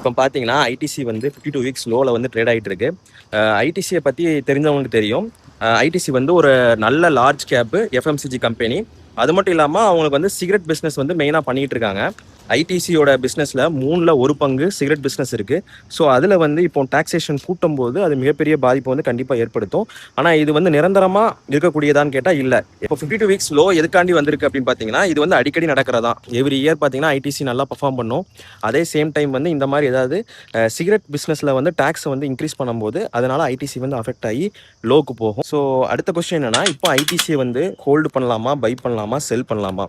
இப்போ பார்த்தீங்கன்னா ஐடிசி வந்து 52 வீக்ஸ் லோவில் வந்து ட்ரேட் ஆகிட்டு இருக்கு. ஐடிசியை பற்றி தெரிஞ்சவங்களுக்கு தெரியும். ஐடிசி வந்து ஒரு நல்ல லார்ஜ் கேப்பு எஃப்எம்சிஜி கம்பெனி. அது மட்டும் இல்லாமல் அவங்களுக்கு வந்து சிகரெட் பிஸ்னஸ் வந்து மெயினாக பண்ணிகிட்டு இருக்காங்க. ஐடிசியோட பிஸ்னஸில் 1/3 பங்கு சிகரெட் பிஸ்னஸ் இருக்குது. ஸோ அதில் வந்து இப்போ டாக்ஸேஷன் கூட்டும் போது அது மிகப்பெரிய பாதிப்பு வந்து கண்டிப்பாக ஏற்படுத்தும். ஆனால் இது வந்து நிரந்தரமாக இருக்கக்கூடியதான்னு கேட்டால் இல்லை. இப்போ 52 வீக்ஸ் லோ எதுக்காண்டி வந்திருக்கு அப்படின்னு பார்த்தீங்கன்னா, இது வந்து அடிக்கடி நடக்கிறதா. எவ்ரி இயர் பார்த்தீங்கன்னா ஐடிசி நல்லா பர்ஃபார்ம் பண்ணும். அதே சேம் டைம் வந்து இந்த மாதிரி ஏதாவது சிகரெட் பிஸ்னஸில் வந்து டேக்ஸை வந்து இன்க்ரீஸ் பண்ணும்போது அதனால் ஐடிசி வந்து அஃபெக்ட் ஆகி லோக்கு போகும். ஸோ அடுத்த கொஸ்டின் என்னன்னா, இப்போ ஐடிசியை வந்து ஹோல்டு பண்ணலாமா, பை பண்ணலாமா, செல் பண்ணலாமா?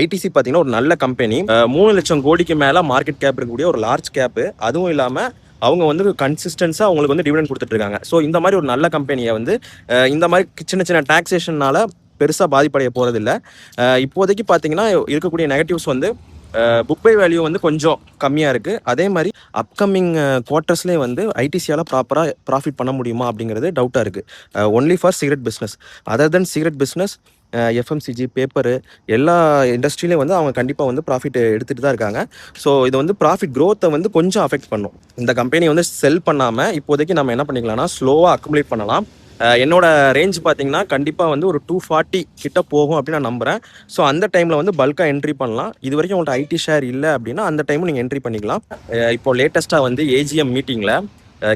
ஐடிசி பார்த்தீங்கன்னா ஒரு நல்ல கம்பெனி. 3 லட்சம் கோடிக்கு மேலே மார்க்கெட் கேப் இருக்கக்கூடிய ஒரு லார்ஜ் கேப்பு. அதுவும் இல்லாமல் அவங்க வந்து கன்சிஸ்டன்ஸாக அவங்களுக்கு வந்து டிவிடெண்ட் கொடுத்துட்டு இருக்காங்க. ஸோ இந்த மாதிரி ஒரு நல்ல கம்பெனியை வந்து இந்த மாதிரி சின்ன சின்ன டாக்ஸேஷனால பெருசாக பாதிப்படைய போகிறதில்ல. இப்போதைக்கு பார்த்தீங்கன்னா இருக்கக்கூடிய நெகட்டிவ்ஸ் வந்து புக் பை வேல்யூ வந்து கொஞ்சம் கம்மியாக இருக்குது. அதே மாதிரி அப்கமிங் குவார்ட்டர்ஸ்லேயே வந்து ஐடிசியால் ப்ராப்பராக ப்ராஃபிட் பண்ண முடியுமா அப்படிங்கிறது டவுட்டாக இருக்குது. Only for cigarette business. Other then cigarette business, FMCG, paper, எல்லா இண்டஸ்ட்ரியிலையும் வந்து அவங்க கண்டிப்பாக வந்து ப்ராஃபிட் எடுத்துகிட்டு தான் இருக்காங்க. ஸோ இது வந்து ப்ராஃபிட் க்ரோத்தை வந்து கொஞ்சம் அஃபெக்ட் பண்ணும். இந்த கம்பெனியை வந்து செல் பண்ணாமல் இப்போதைக்கு நம்ம என்ன பண்ணிக்கலாம்னா ஸ்லோவாக அக்குமுலேட் பண்ணலாம். என்னோட ரேஞ்ச் பார்த்தீங்கன்னா கண்டிப்பாக வந்து ஒரு 240 கிட்ட போகும் அப்படின்னு நான் நம்புகிறேன். ஸோ அந்த டைமில் வந்து பல்காக என்ட்ரி பண்ணலாம். இது வரைக்கும் உங்கள்கிட்ட ஐடி ஷேர் இல்லை அப்படின்னா அந்த டைமும் நீங்கள் என்ட்ரி பண்ணிக்கலாம். இப்போ லேட்டஸ்ட்டாக வந்து ஏஜிஎம் மீட்டிங்கில்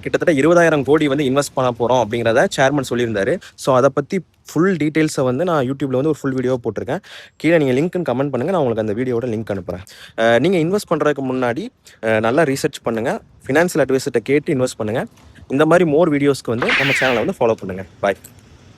கிட்டத்தட்ட 20,000 கோடி வந்து இன்வெஸ்ட் பண்ண போகிறோம் அப்படிங்கிறத சேர்மன் சொல்லியிருந்தாரு. ஸோ அதை பற்றி ஃபுல் டீட்டெயில்ஸை வந்து நான் யூடியூப்பில் வந்து ஒரு ஃபுல் வீடியோ போட்டிருக்கேன். கீழே நீங்கள் லிங்க்னு கமெண்ட் பண்ணுங்கள், நான் உங்களுக்கு அந்த வீடியோட லிங்க் அனுப்புகிறேன். நீங்கள் இன்வெஸ்ட் பண்ணுறதுக்கு முன்னாடி நல்லா ரீசர்ச் பண்ணுங்கள், ஃபினான்ஷியல் அட்வைசர்கிட்ட கேட்டு இன்வெஸ்ட் பண்ணுங்கள். இந்த மாதிரி மோர் வீடியோஸ்க்கு வந்து நம்ம சேனலை வந்து ஃபாலோ பண்ணுங்கள். பாய்.